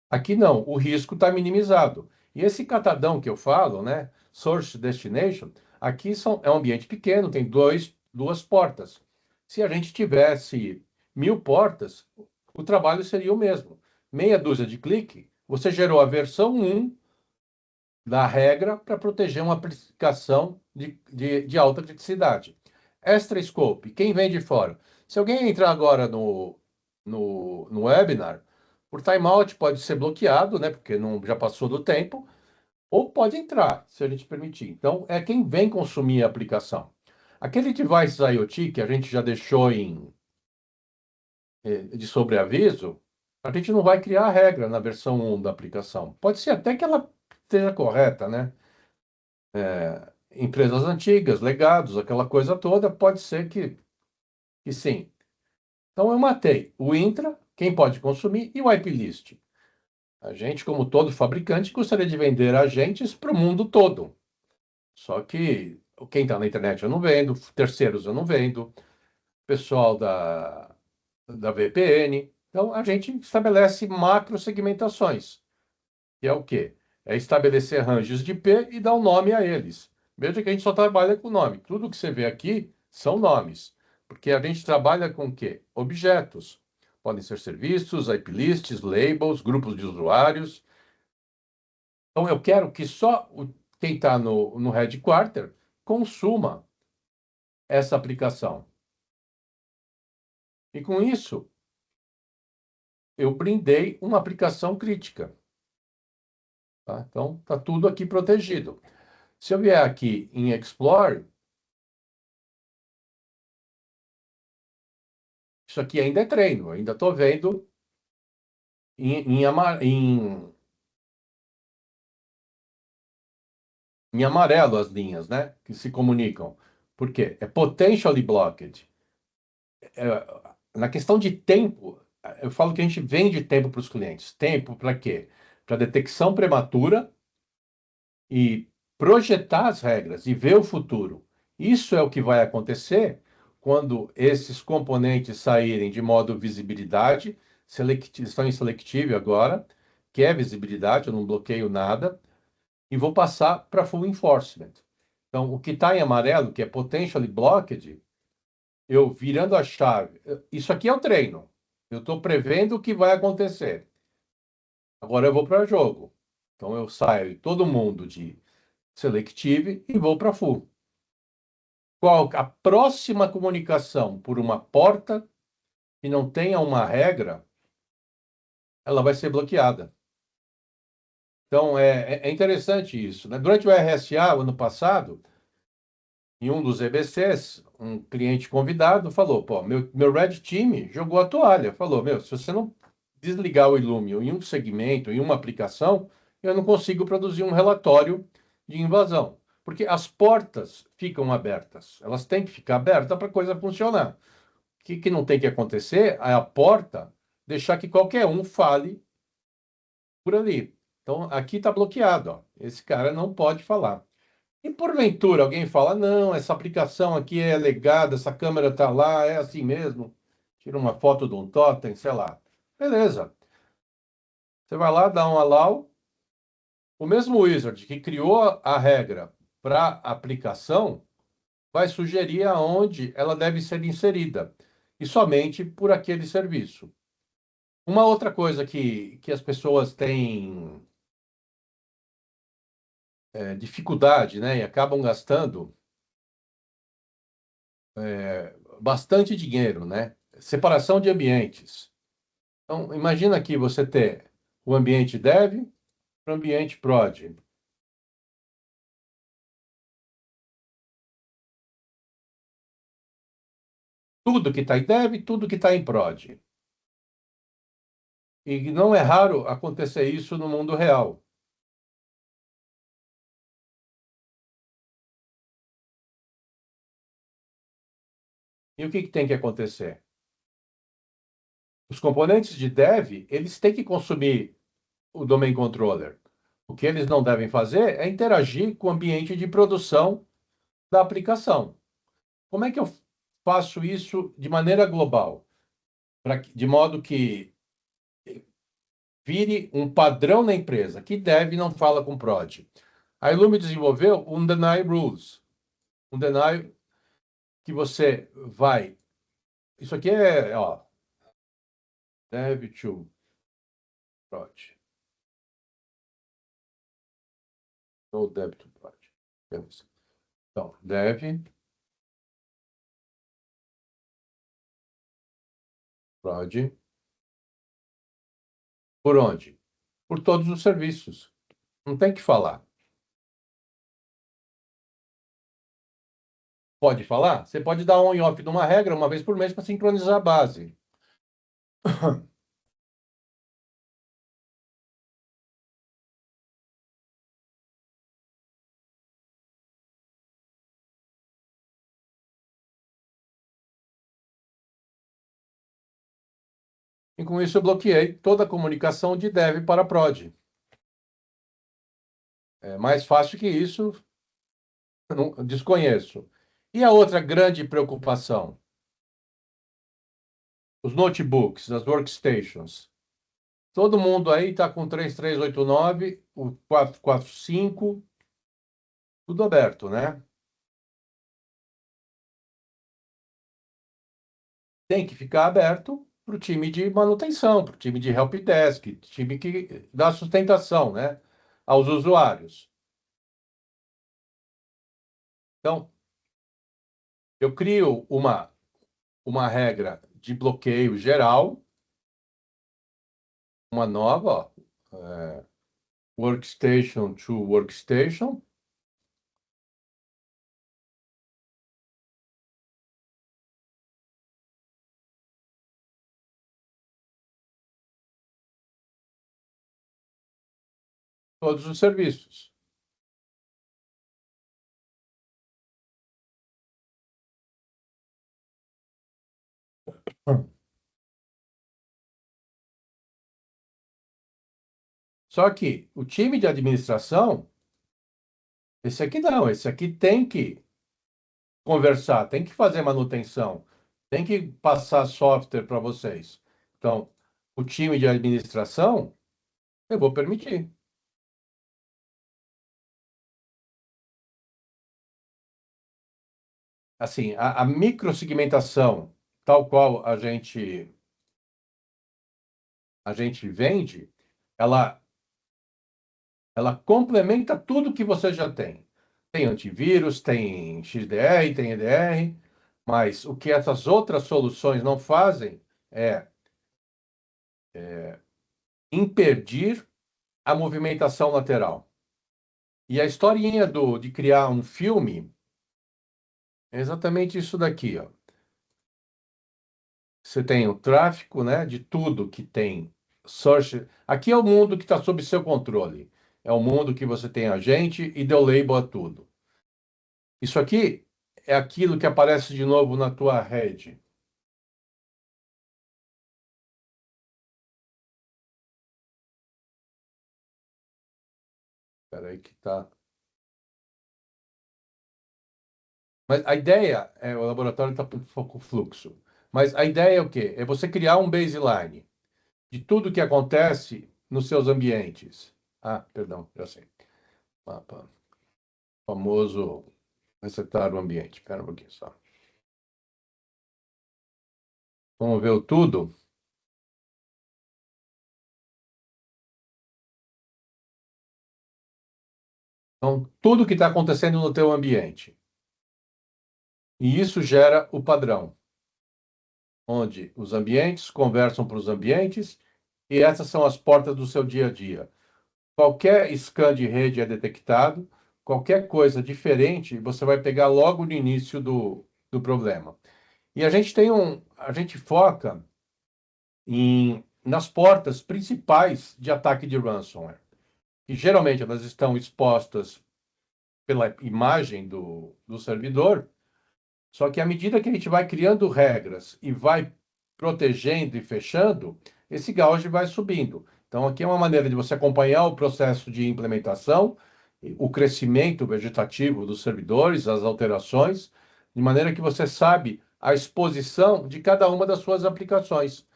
Aqui não, o risco está minimizado. E esse catadão que eu falo, né, source destination, aqui é um ambiente pequeno, tem duas portas. Se a gente tivesse 1000 portas, o trabalho seria o mesmo. Meia dúzia de clique, você gerou a versão 1 da regra para proteger uma aplicação de alta criticidade. Extra scope, quem vem de fora? Se alguém entrar agora no webinar, por timeout pode ser bloqueado, né? Porque não, já passou do tempo, ou pode entrar, se a gente permitir. Então, é quem vem consumir a aplicação. Aquele device IoT que a gente já deixou de sobreaviso, a gente não vai criar a regra na versão 1 da aplicação. Pode ser até que ela esteja correta, né? Empresas antigas, legados, aquela coisa toda, pode ser que sim. Então eu matei o intra, quem pode consumir, e o IP list. A gente, como todo fabricante, gostaria de vender agentes para o mundo todo. Só que quem está na internet eu não vendo, terceiros eu não vendo, pessoal da VPN. Então a gente estabelece macro segmentações, que é o quê? É estabelecer ranges de IP e dar um nome a eles. Veja que a gente só trabalha com nome. Tudo que você vê aqui são nomes. Porque a gente trabalha com o quê? Objetos. Podem ser serviços, IP lists, labels, grupos de usuários. Então eu quero que só quem está no headquarter consuma essa aplicação. E com isso, eu brindei uma aplicação crítica. Tá? Então, está tudo aqui protegido. Se eu vier aqui em Explore, isso aqui ainda é treino, eu ainda estou vendo em amarelo as linhas, né, que se comunicam. Por quê? É potentially blocked. Na questão de tempo, eu falo que a gente vende tempo para os clientes. Tempo para quê? Para detecção prematura e projetar as regras e ver o futuro. Isso é o que vai acontecer quando esses componentes saírem de modo visibilidade, estão em selectivo agora, que é visibilidade, eu não bloqueio nada, e vou passar para full enforcement. Então, o que está em amarelo, que é potentially blocked, eu virando a chave. Isso aqui é o treino. Eu estou prevendo o que vai acontecer. Agora eu vou para jogo. Então eu saio todo mundo de selective e vou para full. Qual a próxima comunicação por uma porta que não tenha uma regra, ela vai ser bloqueada. Então é interessante isso, né? Durante o RSA, ano passado, em um dos EBCs, um cliente convidado falou: pô, meu Red Team jogou a toalha. Falou: meu, se você não desligar o Illumio em um segmento, em uma aplicação, eu não consigo produzir um relatório de invasão. Porque as portas ficam abertas. Elas têm que ficar abertas para a coisa funcionar. O que não tem que acontecer é a porta deixar que qualquer um fale por ali. Então, aqui está bloqueado. Ó. Esse cara não pode falar. E porventura alguém fala, não, essa aplicação aqui é legada, essa câmera está lá, é assim mesmo. Tira uma foto de um totem, sei lá. Beleza. Você vai lá, dá um allow. O mesmo wizard que criou a regra para a aplicação vai sugerir aonde ela deve ser inserida. E somente por aquele serviço. Uma outra coisa que as pessoas têm dificuldade, né, e acabam gastando bastante dinheiro, né? Separação de ambientes. Então, imagina aqui você ter o ambiente dev para o ambiente prod. Tudo que está em dev, tudo que está em prod. E não é raro acontecer isso no mundo real. E o que tem que acontecer? Os componentes de dev, eles têm que consumir o domain controller. O que eles não devem fazer é interagir com o ambiente de produção da aplicação. Como é que eu faço isso de maneira global? De modo que vire um padrão na empresa, que dev não fala com prod. A Ilume desenvolveu um deny rules. Um deny que você vai... Isso aqui é, ó, dev to prod. ou dev to prod. Então, dev prod. Por onde? Por todos os serviços. Não tem que falar. Pode falar? Você pode dar on e off de uma regra uma vez por mês para sincronizar a base. E com isso eu bloqueei toda a comunicação de dev para prod. É mais fácil que isso, eu não desconheço. E a outra grande preocupação? Os notebooks, as workstations. Todo mundo aí está com 3389, o 445, tudo aberto, né? Tem que ficar aberto para o time de manutenção, para o time de helpdesk, time que dá sustentação, né, aos usuários. Então, eu crio uma regra de bloqueio geral, uma nova, ó, workstation to workstation. Todos os serviços. Só que o time de administração, esse aqui não, esse aqui tem que conversar, tem que fazer manutenção, tem que passar software para vocês. Então, o time de administração, eu vou permitir. Assim, a microsegmentação, tal qual a gente vende, ela complementa tudo que você já tem. Tem antivírus, tem XDR, tem EDR, mas o que essas outras soluções não fazem é impedir a movimentação lateral. E a historinha de criar um filme é exatamente isso daqui, ó. Você tem o tráfego, né, de tudo que tem source. Aqui é o mundo que está sob seu controle. É o mundo que você tem agente e deu label a tudo. Isso aqui é aquilo que aparece de novo na tua rede. Espera aí que tá. Mas a ideia é o laboratório está com fluxo. Mas a ideia é o quê? É você criar um baseline de tudo que acontece nos seus ambientes. Ah, perdão, já sei. Mapa. Famoso resetar o ambiente. Espera um pouquinho só. Vamos ver o tudo. Então, tudo que está acontecendo no teu ambiente. E isso gera o padrão, onde os ambientes conversam para os ambientes e essas são as portas do seu dia a dia. Qualquer scan de rede é detectado, qualquer coisa diferente, você vai pegar logo no início do problema. E a gente foca nas portas principais de ataque de ransomware, que geralmente elas estão expostas pela imagem do servidor, só que à medida que a gente vai criando regras e vai protegendo e fechando, esse gauge vai subindo. Então, aqui é uma maneira de você acompanhar o processo de implementação, o crescimento vegetativo dos servidores, as alterações, de maneira que você sabe a exposição de cada uma das suas aplicações.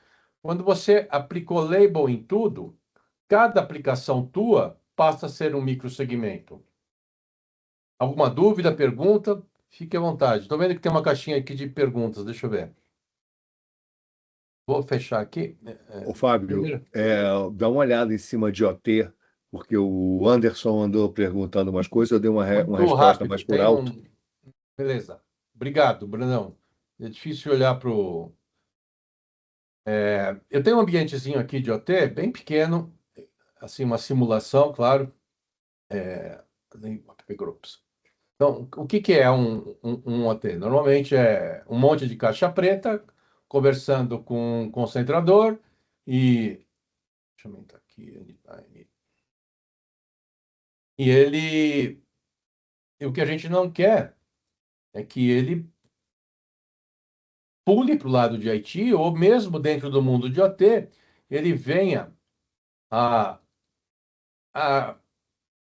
Quando você aplicou label em tudo, cada aplicação tua passa a ser um microsegmento. Alguma dúvida, pergunta? Fique à vontade. Estou vendo que tem uma caixinha aqui de perguntas. Deixa eu ver. Vou fechar aqui. Ô, Fábio, dá uma olhada em cima de OT, porque o Anderson andou perguntando umas coisas, eu dei uma Muito resposta mais rápido. por alto. Beleza. Obrigado, Brandão. É difícil olhar para o... Eu tenho um ambientezinho aqui de OT, bem pequeno, assim, uma simulação, claro. Groups. Então, o que é um OT? Normalmente é um monte de caixa preta conversando com um concentrador e... Deixa eu aumentar aqui. E ele... E o que a gente não quer é que ele pule para o lado de IT, ou mesmo dentro do mundo de OT, ele venha a, a,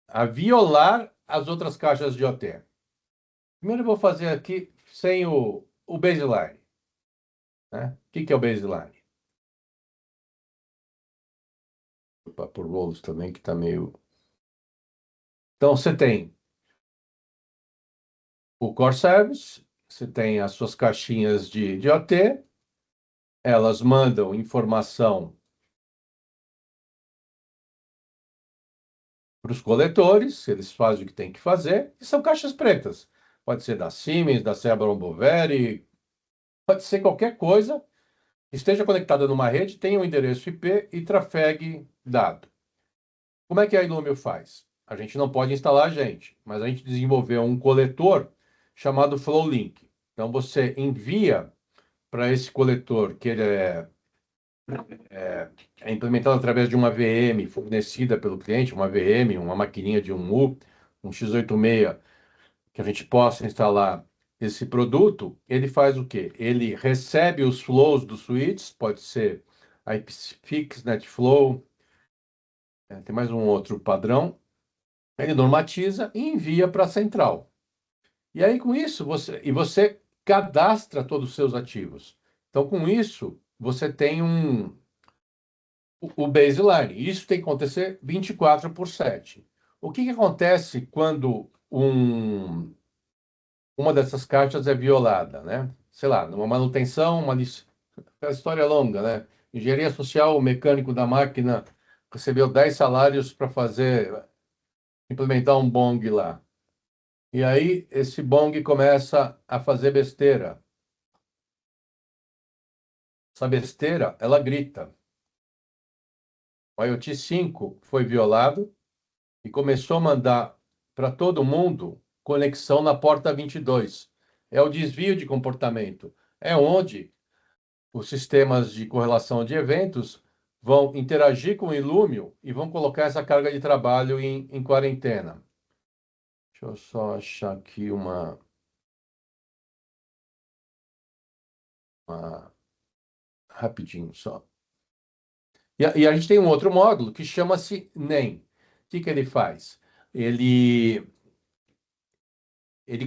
a violar as outras caixas de OT. Primeiro eu vou fazer aqui sem o baseline. Né? O que é o baseline? Por rolos também, que está meio... Então, você tem o Core Service, você tem as suas caixinhas de OT, elas mandam informação para os coletores, eles fazem o que tem que fazer, e são caixas pretas. Pode ser da Siemens, da Sebron Boveri, pode ser qualquer coisa, esteja conectada numa rede, tenha um endereço IP e trafegue dado. Como é que a Illumio faz? A gente não pode instalar a gente, mas a gente desenvolveu um coletor chamado FlowLink. Então, você envia para esse coletor, que ele é implementado através de uma VM fornecida pelo cliente, uma VM, uma maquininha de um x86, que a gente possa instalar esse produto, ele faz o quê? Ele recebe os flows dos switches, pode ser IPFix, NetFlow, tem mais um outro padrão, ele normatiza e envia para a central. E aí, com isso, você cadastra todos os seus ativos. Então, com isso, você tem o baseline. Isso tem que acontecer 24/7. O que acontece quando uma dessas caixas é violada, né? Sei lá, numa manutenção, a história é longa, né? Engenharia social, o mecânico da máquina recebeu 10 salários para implementar um bong lá. E aí, esse bong começa a fazer besteira. Essa besteira, ela grita. O IoT 5 foi violado e começou a mandar para todo mundo conexão na porta 22. É o desvio de comportamento. É onde os sistemas de correlação de eventos vão interagir com o Illumio e vão colocar essa carga de trabalho em quarentena. Deixa eu só achar aqui rapidinho só. E a gente tem um outro módulo que chama-se NEM. O que ele faz? Ele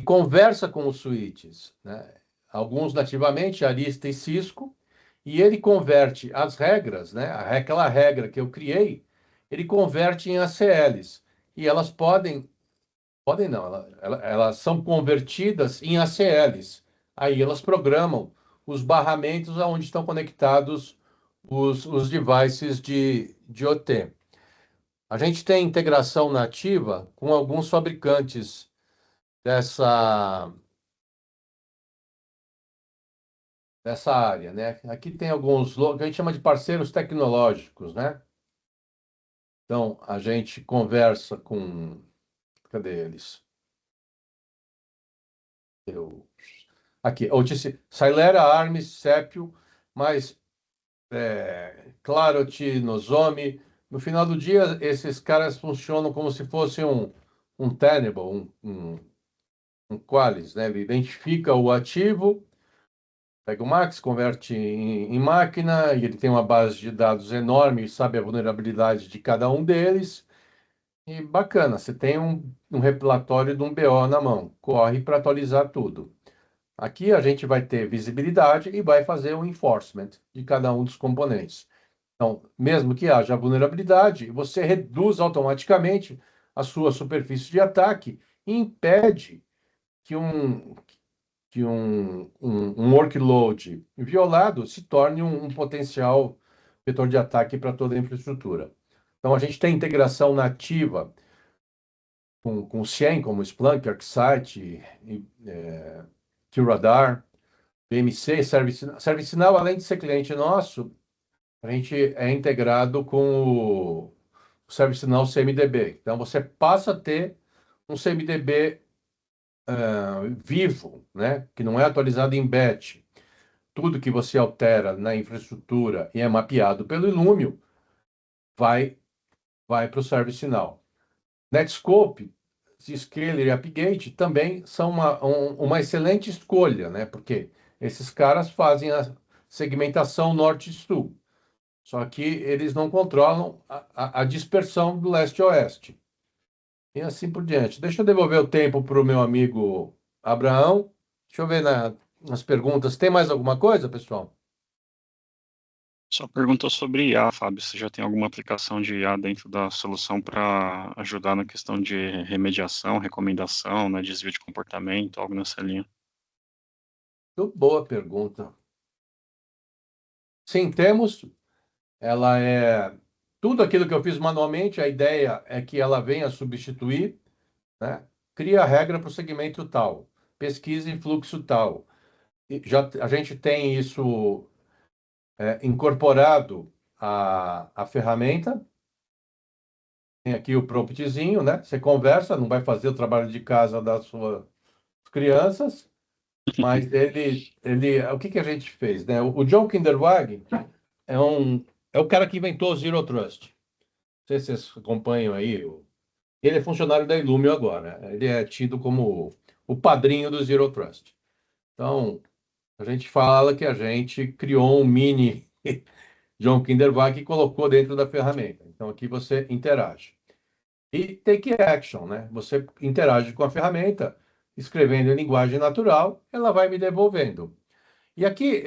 conversa com os switches, né? Alguns nativamente, Arista e Cisco, e ele converte as regras, né? Aquela regra que eu criei, ele converte em ACLs. E elas podem não, elas são convertidas em ACLs. Aí elas programam os barramentos aonde estão conectados os devices de OT. A gente tem integração nativa com alguns fabricantes dessa área, né? Aqui tem alguns que a gente chama de parceiros tecnológicos, né? Então, a gente conversa com... Cadê eles? Aqui, OTC, Silera, Armis, Sepio, mas Clarity, Nozomi. No final do dia, esses caras funcionam como se fosse um Tenable, um Qualys, né? Ele identifica o ativo, pega o Max, converte em máquina, e ele tem uma base de dados enorme, sabe a vulnerabilidade de cada um deles. E bacana, você tem um relatório de um BO na mão, corre para atualizar tudo. Aqui a gente vai ter visibilidade e vai fazer o enforcement de cada um dos componentes. Então, mesmo que haja vulnerabilidade, você reduz automaticamente a sua superfície de ataque e impede que um workload violado se torne um potencial vetor de ataque para toda a infraestrutura. Então, a gente tem integração nativa com o CIEM, como Splunk, ArcSight, QRadar, BMC, ServiceNow. ServiceNow, além de ser cliente nosso, a gente é integrado com o ServiceNow CMDB. Então, você passa a ter um CMDB vivo, né? Que não é atualizado em batch. Tudo que você altera na infraestrutura e é mapeado pelo Illumio vai para o ServiceNow. Netscope, Zscaler e Appgate também são uma excelente escolha, né? Porque esses caras fazem a segmentação norte-sul. Só que eles não controlam a dispersão do leste-oeste. E assim por diante. Deixa eu devolver o tempo para o meu amigo Abraão. Deixa eu ver nas perguntas. Tem mais alguma coisa, pessoal? Só perguntou sobre IA, Fábio, se já tem alguma aplicação de IA dentro da solução para ajudar na questão de remediação, recomendação, né, desvio de comportamento, algo nessa linha. Muito boa pergunta. Sim, temos. Ela é tudo aquilo que eu fiz manualmente, a ideia é que ela venha substituir, né? Cria a regra para o segmento tal, pesquisa em fluxo tal. E a gente tem isso incorporado à ferramenta. Tem aqui o promptzinho, né? Você conversa, não vai fazer o trabalho de casa das suas crianças, mas o que a gente fez, né? O John Kinderwag é o cara que inventou o Zero Trust. Não sei se vocês acompanham aí. Ele é funcionário da Illumio agora. Ele é tido como o padrinho do Zero Trust. Então, a gente fala que a gente criou um mini John Kinderwag e colocou dentro da ferramenta. Então, aqui você interage. E take action, né? Você interage com a ferramenta, escrevendo em linguagem natural, ela vai me devolvendo. E aqui,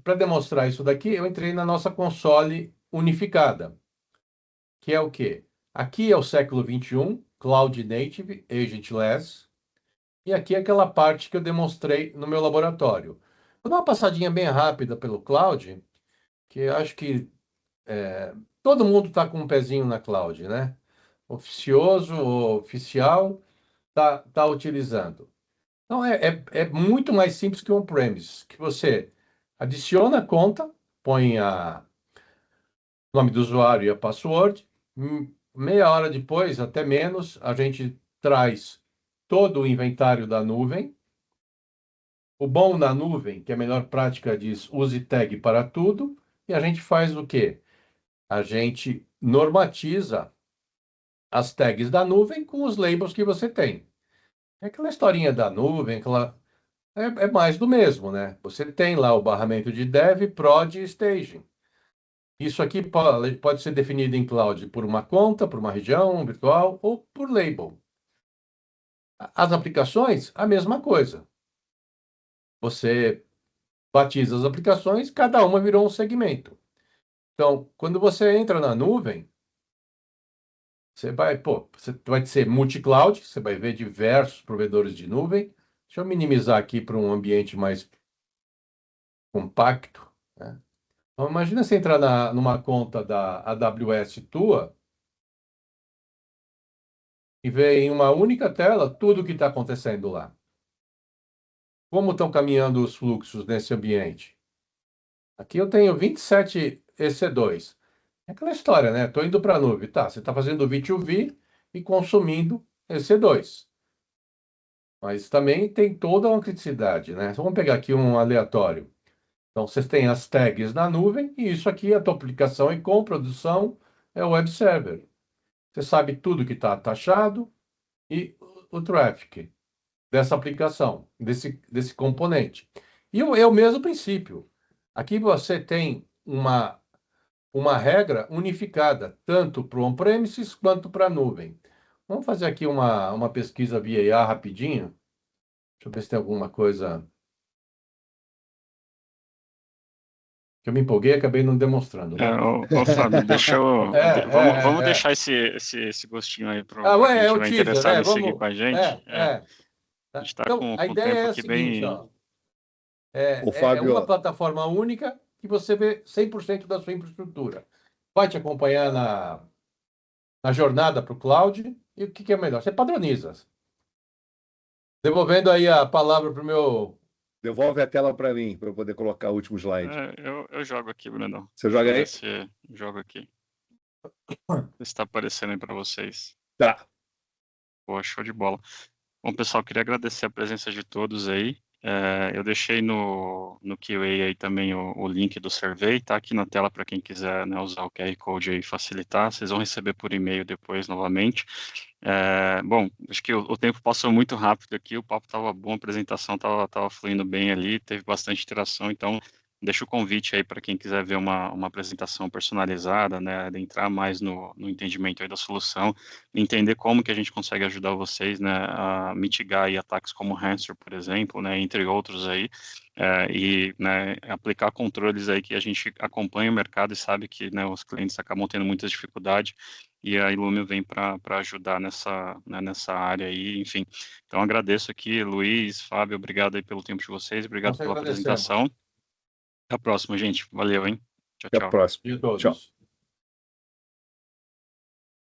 para demonstrar isso daqui, eu entrei na nossa console unificada, que é o quê? Aqui é o século XXI, Cloud Native, Agentless, e aqui é aquela parte que eu demonstrei no meu laboratório. Vou dar uma passadinha bem rápida pelo Cloud, que eu acho que todo mundo está com um pezinho na Cloud, né? Oficioso ou oficial, tá utilizando. Então, é muito mais simples que o on-premise, que você adiciona a conta, põe o nome do usuário e a password, meia hora depois, até menos, a gente traz todo o inventário da nuvem. O bom na nuvem, que a melhor prática diz, use tag para tudo, e a gente faz o quê? A gente normatiza as tags da nuvem com os labels que você tem. É aquela historinha da nuvem, é mais do mesmo, né? Você tem lá o barramento de dev, prod e staging. Isso aqui pode ser definido em cloud por uma conta, por uma região virtual ou por label. As aplicações, a mesma coisa. Você batiza as aplicações, cada uma virou um segmento. Então, quando você entra na nuvem, você vai ser multi-cloud, você vai ver diversos provedores de nuvem. Deixa eu minimizar aqui para um ambiente mais compacto, né? Então, imagina você entrar numa conta da AWS tua e ver em uma única tela tudo o que está acontecendo lá. Como estão caminhando os fluxos nesse ambiente? Aqui eu tenho 27 EC2. É aquela história, né? Estou indo para a nuvem. Tá, você está fazendo V2V e consumindo EC2. Mas também tem toda uma criticidade, né? Vamos pegar aqui um aleatório. Então, vocês têm as tags na nuvem e isso aqui, a tua aplicação e com produção, é o web server. Você sabe tudo que está taxado e o traffic dessa aplicação, desse componente. E é o mesmo princípio. Aqui você tem uma regra unificada, tanto para o on-premises quanto para a nuvem. Vamos fazer aqui uma pesquisa via IA rapidinho. Deixa eu ver se tem alguma coisa que eu me empolguei e acabei não demonstrando, né? Fábio, deixa eu. Vamos É. deixar esse gostinho aí para quem É o estiver teaser, interessado né? em seguir com a gente. A Tá. gente está Então, com a o ideia tempo é a aqui seguinte, bem. ó. O É uma Fábio, plataforma única que você vê 100% da sua infraestrutura. Vai te acompanhar na jornada para o cloud. E o que é melhor? Você padroniza. Devolvendo aí a palavra para o meu... Devolve a tela para mim, para eu poder colocar o último slide. Eu jogo aqui, Brunão. Você joga aí? Deixa eu ver se jogo aqui. Está aparecendo aí para vocês. Tá. Pô, show de bola. Bom, pessoal, queria agradecer a presença de todos aí. Eu deixei no QA aí também o link do survey, tá aqui na tela para quem quiser, né, usar o QR Code aí e facilitar. Vocês vão receber por e-mail depois novamente. Bom, acho que o tempo passou muito rápido aqui, o papo estava bom, a apresentação estava fluindo bem ali, teve bastante interação, então deixa o convite aí para quem quiser ver uma apresentação personalizada, né, adentrar mais no entendimento aí da solução, entender como que a gente consegue ajudar vocês, né, a mitigar aí ataques como Ransom, por exemplo, né, entre outros aí, e, né, aplicar controles aí que a gente acompanha o mercado e sabe que, né, os clientes acabam tendo muitas dificuldades, e a Illumio vem para ajudar nessa área aí, enfim. Então agradeço aqui, Luiz, Fábio, obrigado aí pelo tempo de vocês, obrigado Nós pela agradecemos. apresentação. Até a próxima, gente. Valeu, hein? Tchau, Até a tchau. próxima. De todos. Tchau.